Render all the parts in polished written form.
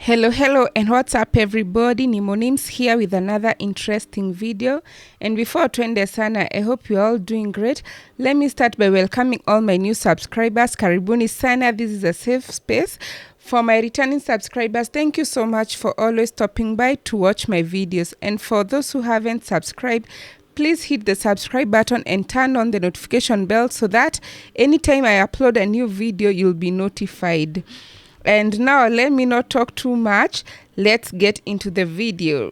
Hello and what's up everybody? Nimonames here with another interesting video, and before twende sana, I hope you're all doing great. Let me start by welcoming all my new subscribers. Karibuni sana. This is a safe space for my returning subscribers. Thank you so much for always stopping by to watch my videos, and for those who haven't subscribed, please hit the subscribe button and turn on the notification bell so that anytime I upload a new video you'll be notified. And now let me not talk too much. Let's get into the video.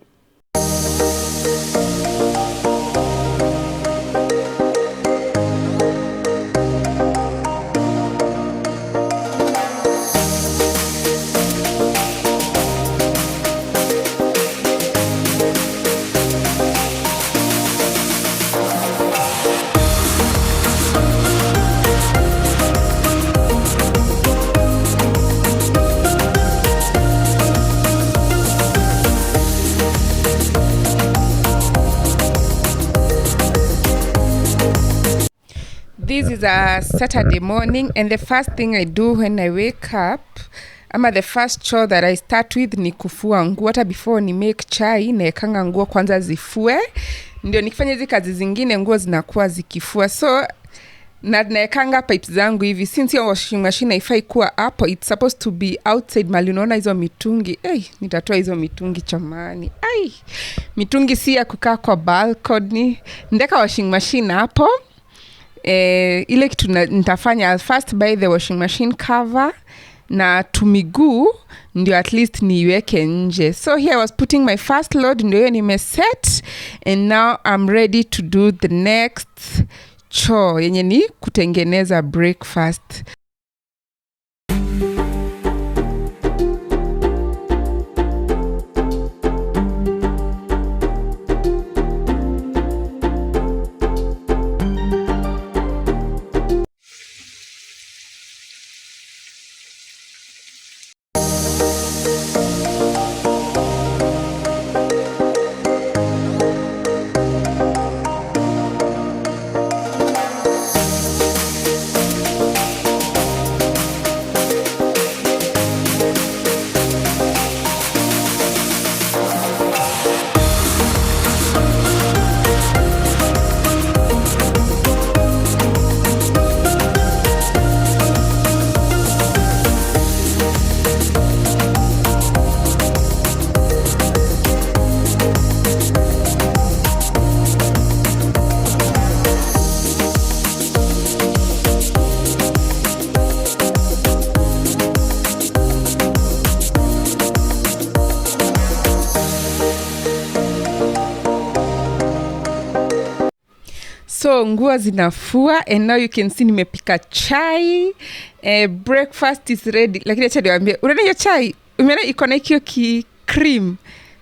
This is a Saturday morning, and the first thing I do when I wake up, the first chore that I start with ni kufua nguo. Hata before ni make chai, naekanga nguo kwanza zifue, ndio nikifanya hizi kazi zingine nguo zinakuwa zikifua. So naekanga pipes zangu hivi, since your washing machine haifai kuwa hapo, it's supposed to be outside. Mali unaona hizo mitungi, nitatoa hizo mitungi chamani. Mitungi si ya kukaa kwa balcony. Ndeka washing machine hapo. Ile kitu nitafanya, I'll first buy the washing machine cover na tumiguu ndio at least niweke nje. So here I was putting my first load, ndio nimeset, and now I'm ready to do the next chore yenye ni kutengeneza breakfast. So nguo zinafua, and now you can see nimepika chai. Breakfast is ready. Lakini acha niwaambie, unaona hiyo chai? Umeona iko na hiyo cream.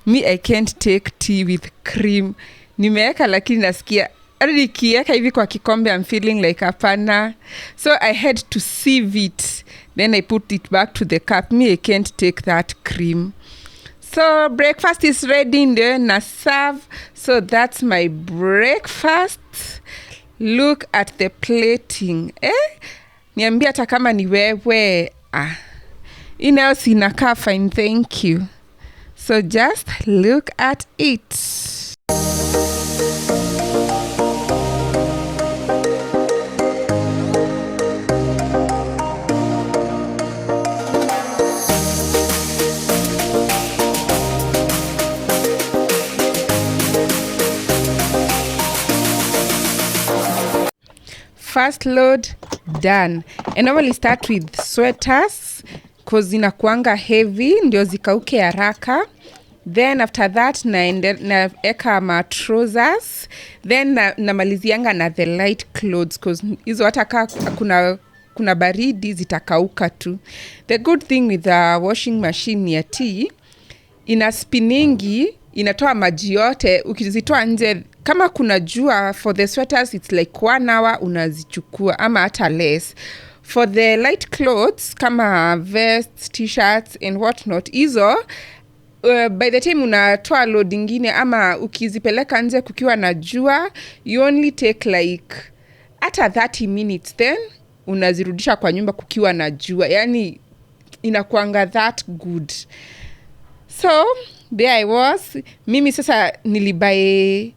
Me, I can't take tea with cream. Nimeweka lakini nasikia nikiweka hivi kwa kikombe I'm feeling like hapana. So I had to sieve it. Then I put it back to the cup. Me, I can't take that cream. So breakfast is ready, ndio na serve. So that's my breakfast. Look at the plating. Niambia hata kama ni wewe. Inayo sinakaa fine, thank you. So just look at it. First load done. And normally start with sweaters because zinakuanga heavy ndio zikauke haraka. Then after that naeka ma trousers. Then namalizianga na the light clothes because hizo hata kuna baridi zitakauka tu. The good thing with the washing machine ya tea, ina spinningi, inatoa maji yote. Ukizitoa nje kama kuna jua, for the sweaters it's like 1 hour unazichukua ama hata less. For the light clothes kama vests, t-shirts and whatnot, hizo by the time unatoa load ingine ama ukizipeleka nje kukiwa na jua, you only take like hata 30 minutes, then unazirudisha kwa nyumba kukiwa na jua. Yani inakuanga that good. So there I was, mimi sasa nilibae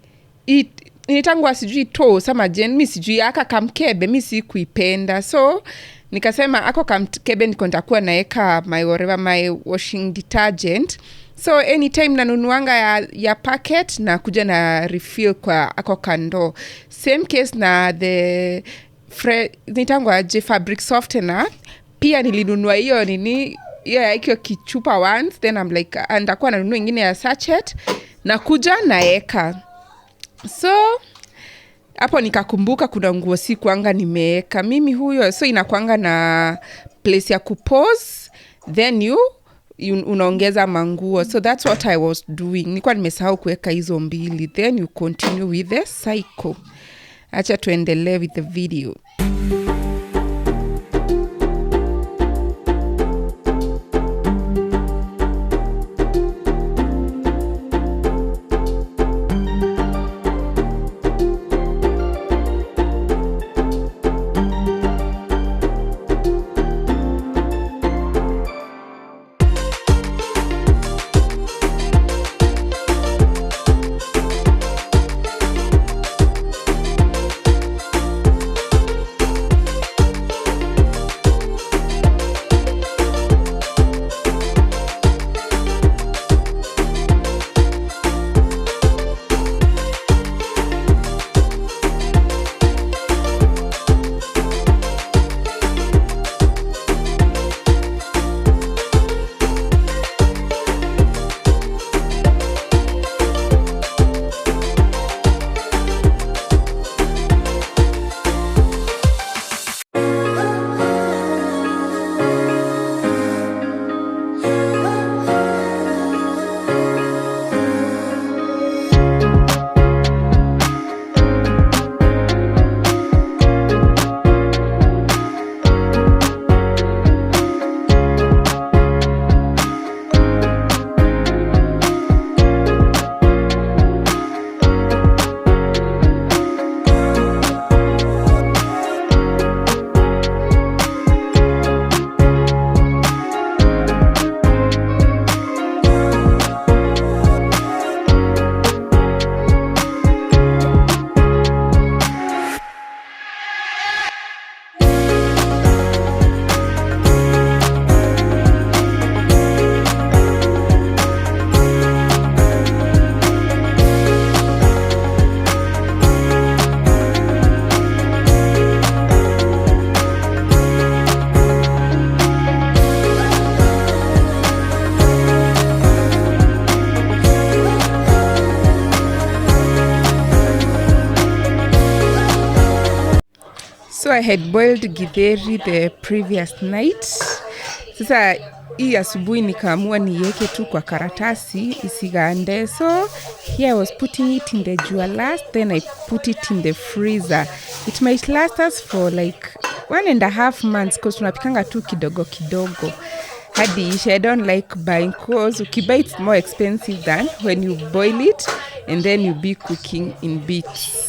initangwa sijui to sama jen, mi sijui aka kamkebe, mi si kuipenda. So nikasema ako kamkebe niko nitakuwa naeka my washing detergent. So anytime nanunuanga ya packet na kuja na refill kwa ako kando. Same case na the nitangwa fabric softener, pia nilinunua hiyo nini hiyo kichupa once, then I'm like ndakuwa nanunua ingine ya sachet na kuja naeka. So hapo nikakumbuka kuna nguo si kuanga nimeeka mimi huyo, so inakuanga na place ya kupose, then unaongeza manguo. So that's what I was doing. Nilikuwa nimesahau kuweka hizo mbili. Then you continue with the cycle. Acha tuendelee with the video. So I had boiled githeri the previous night. Sasa hii asubuhi nikaamua niweke tu kwa karatasi isigande. So here I was putting it in the jua last, then I put it in the freezer. It might last us for like 1.5 months because tunapikanga tu kidogo kidogo. Hadi ishi. I don't like buying because ukibuy it's more expensive than when you boil it and then you be cooking in bits.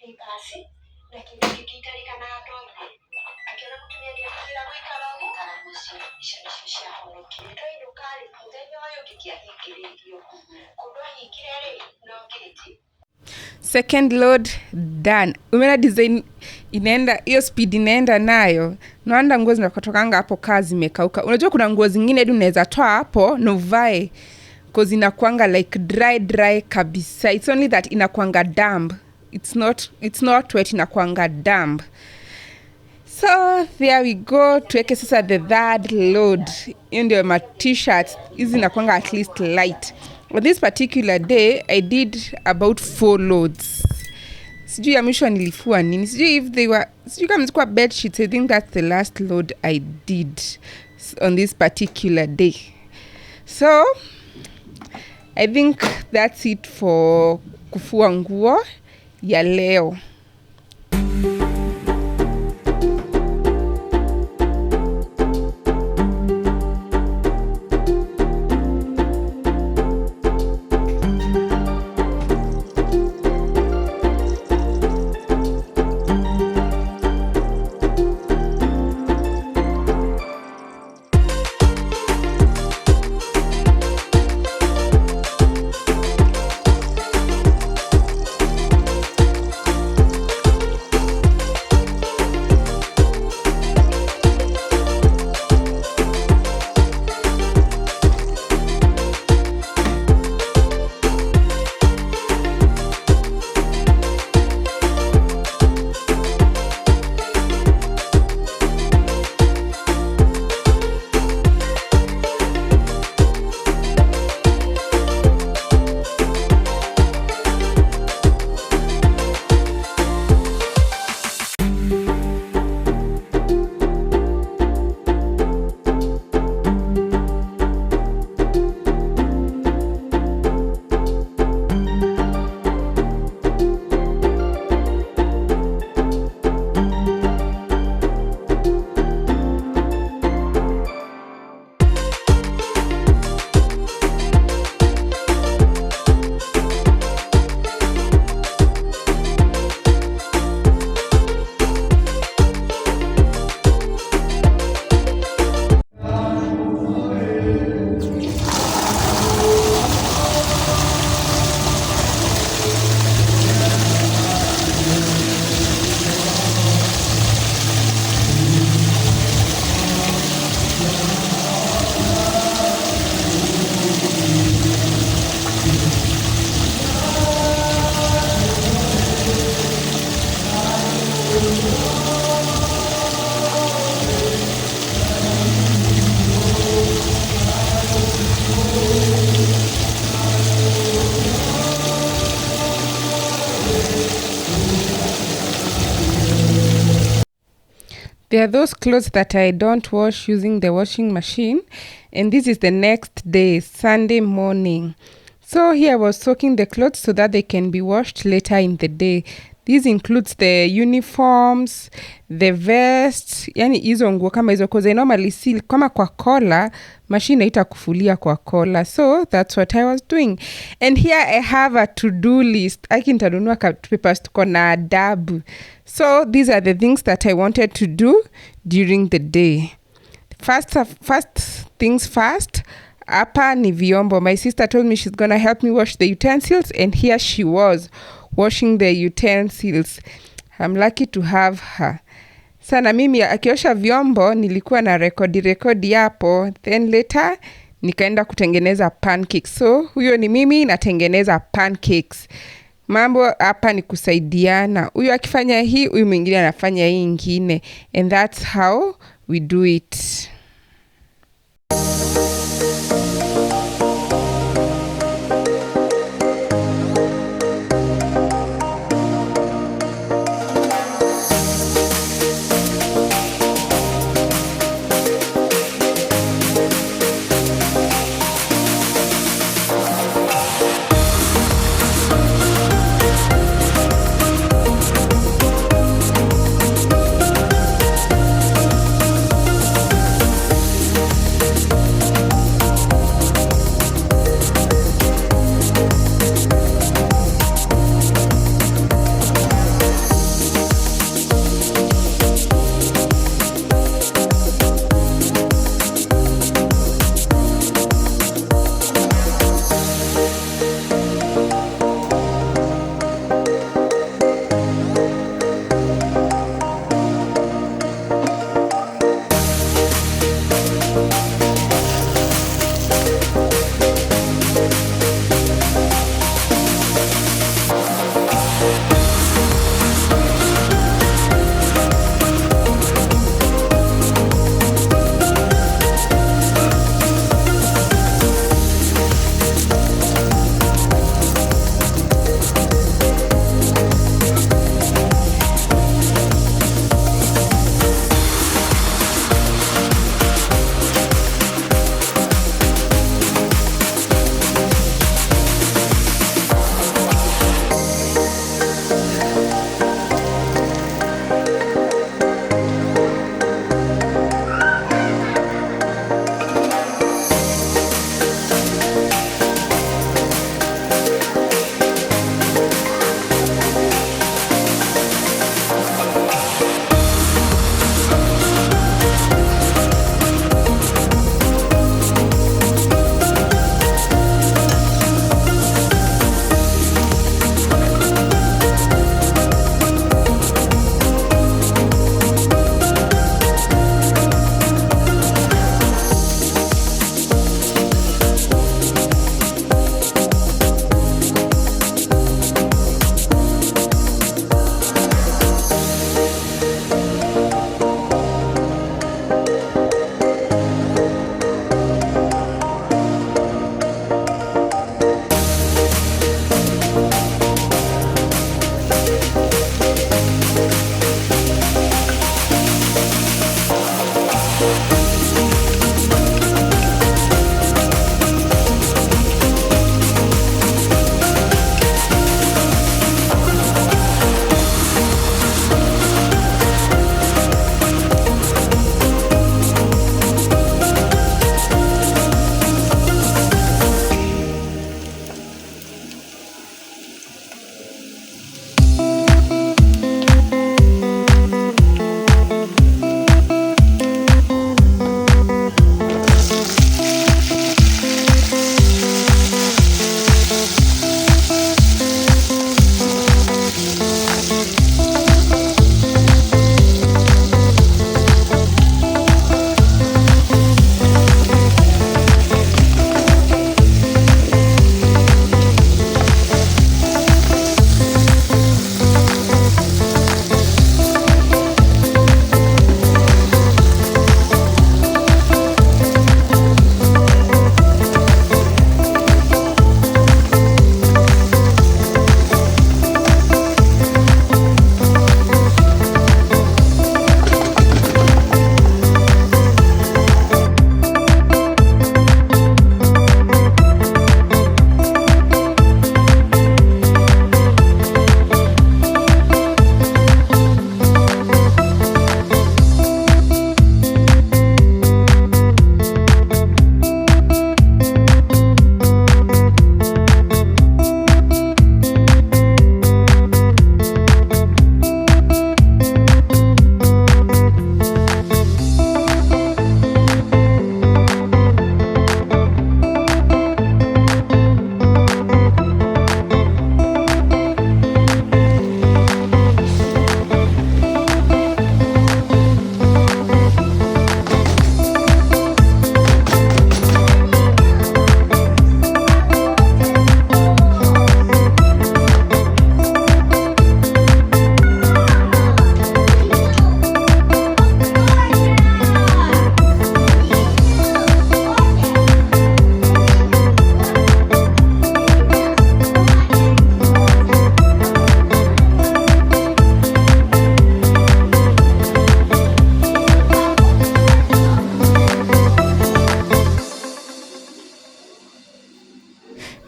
Basi na kindu gikitarikana ndoine akiona mutumia ni akira gwikara mucio icio cia honoki ndoinukari muthenya wayo gikiahingiririo kundu ahingire ri no gate. Second load done. Umeona design inaenda, hiyo speed inaenda nayo. Naanda nguo zinakotokanga hapo kazi zimekauka. Unajua kuna nguo zingine hadi unaweza toa hapo na uvae cause inakuanga like dry kabisa. It's only that inakuanga damp. It's not wet, inakuanga damp. So there we go. Tuweke sasa the third load. Hiyo ndio ma t-shirts hizi inakuanga at least light. On this particular day, I did about 4 loads. Sijui ya mwisho nilifua nini. Sijui kama zilikuwa bed sheets. I think that's the last load I did on this particular day. So, I think that's it for kufua nguo ya leo. There are those clothes that I don't wash using the washing machine, and this is the next day, Sunday morning. So here I was soaking the clothes so that they can be washed later in the day. This includes the uniforms, the vests, yani hizo nguo kama hizo, because I normally seal kama kwa collar, machine haitakufulia kwa collar. So that's what I was doing. And here I have a to-do list. Nitadunua papers tuko na adabu. So these are the things that I wanted to do during the day. First things first, hapa ni vyombo. My sister told me she's gonna help me wash the utensils, and here she was washing the utensils. I'm lucky to have her. Sana mimi akiosha vyombo nilikuwa na rekodi hapo, then later nikaenda kutengeneza pancakes. So huyo ni mimi natengeneza pancakes. Mambo hapa ni kusaidiana. Huyo akifanya hii, huyu mwingine anafanya hii ingine, and that's how we do it.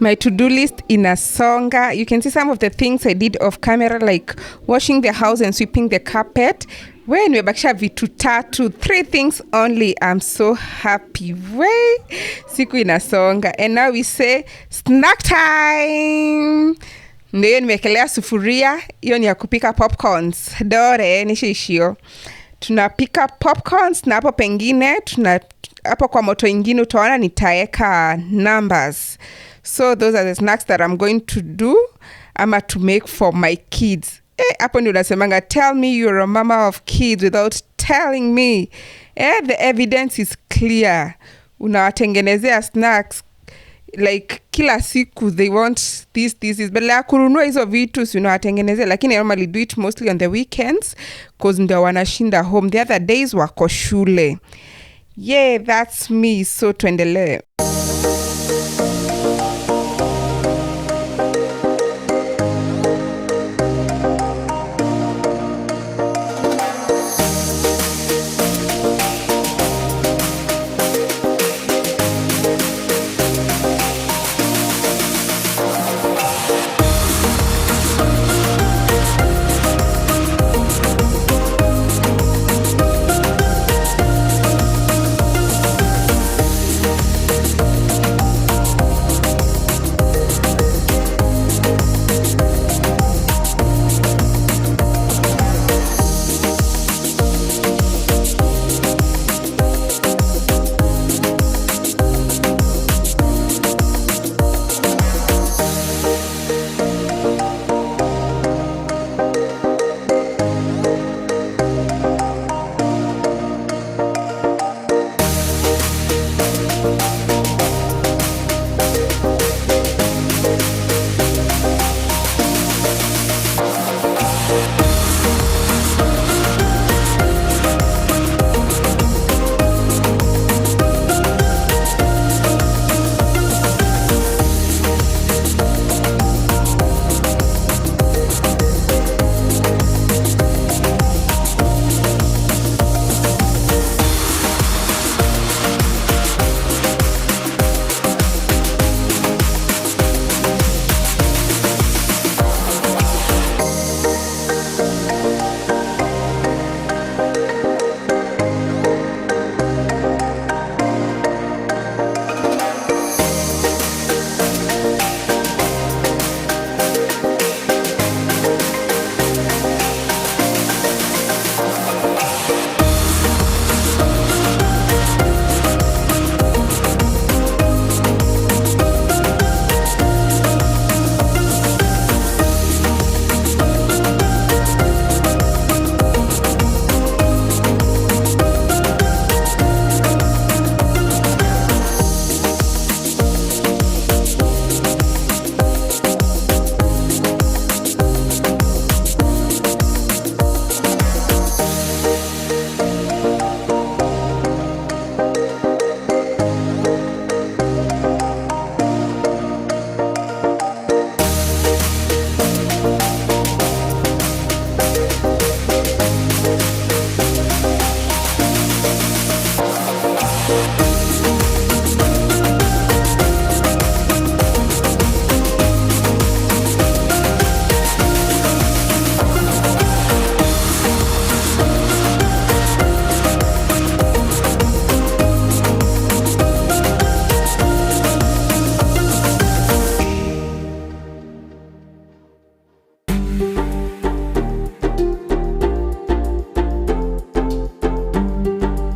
My to-do list inasonga. You can see some of the things I did off camera, like washing the house and sweeping the carpet. We nimebakisha vitu 3 things only. I'm so happy. Siku inasonga. And now we say snack time. Ndio nimekelea sufuria. Hiyo ni ya kupika popcorns. Dore nishaishio. Tunapika popcorns na hapo pengine hapo kwa moto ingine utaona nitaeka numbers. So those are the snacks that I'm going to do ama to make for my kids. Hapo ndio unasemanga tell me you're a mama of kids without telling me. The evidence is clear. Unawatengenezea snacks like kila siku they want this but la kununua hizo vitu si unawatengenezea, lakini I normally do it mostly on the weekends cause ndio wanashinda home. The other days wako shule. Yeah, that's me. So tuendelee.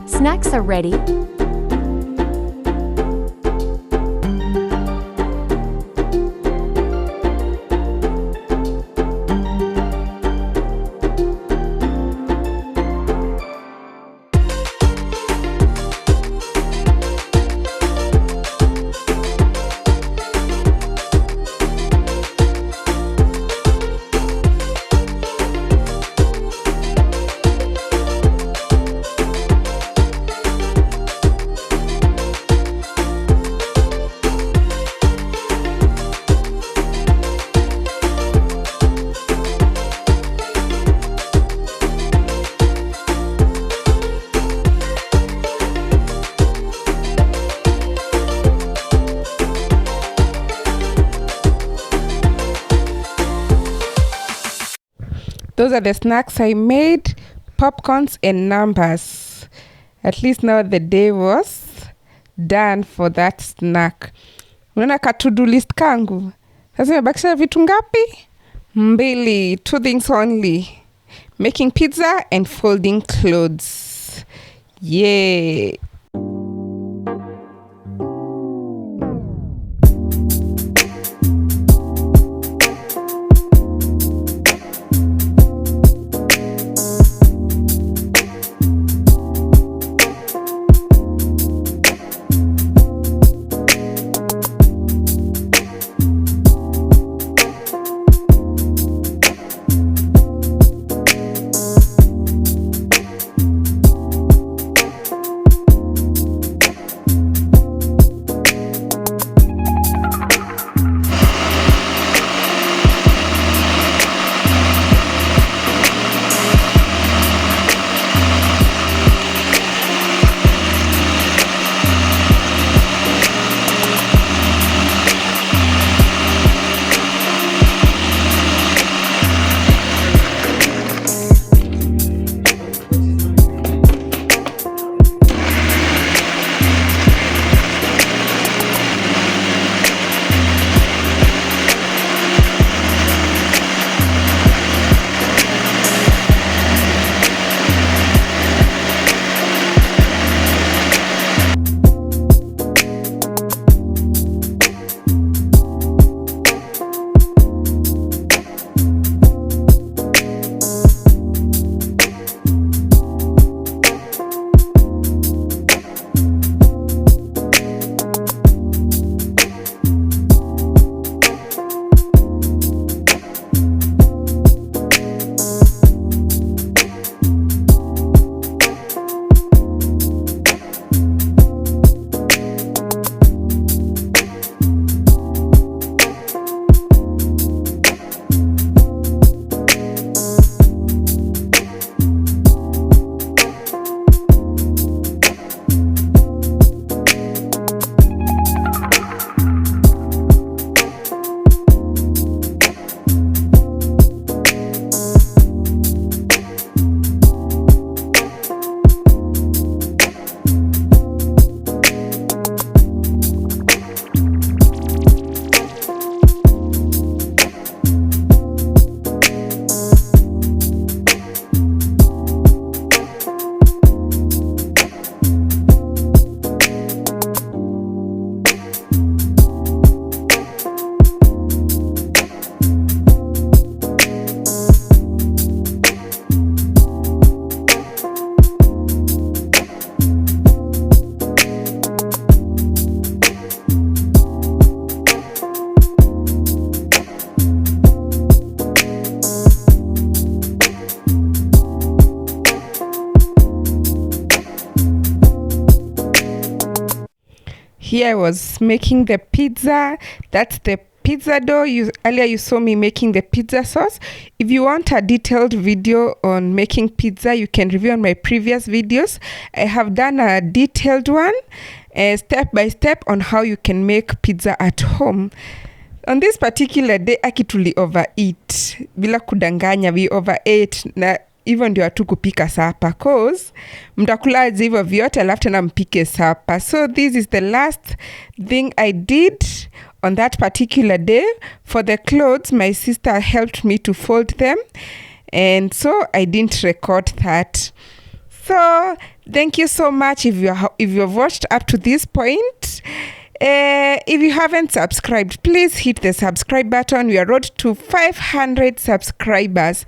Snacks are ready. Those are the snacks I made, popcorns and numbers. At least now the day was done for that snack. Unaona ka to-do list kangu? Sasa nimebakisha vitu ngapi? 2, 2 things only. Making pizza and folding clothes. Yay! Here I was making the pizza. That's the pizza dough. Earlier you saw me making the pizza sauce. If you want a detailed video on making pizza, you can review on my previous videos. I have done a detailed one, step by step, on how you can make pizza at home. On this particular day, akituli overeat. Bila kudanganya, we overate na hivyo ndio hatu kupika sapa, cause mtakula hivyo vyote alafu tena mpike sapa. So this is the last thing I did on that particular day. For the clothes, my sister helped me to fold them, and so I didn't record that. So thank you so much if you've watched up to this point. If you haven't subscribed, please hit the subscribe button. We are road to 500 subscribers.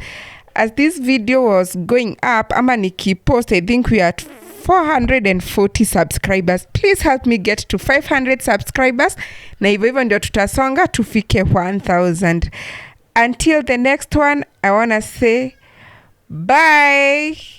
As this video was going up, ama nikipost, I think we are at 440 subscribers. Please help me get to 500 subscribers. Na hivyo ndio tutasonga tufike 1000. Until the next one, I wanna say bye.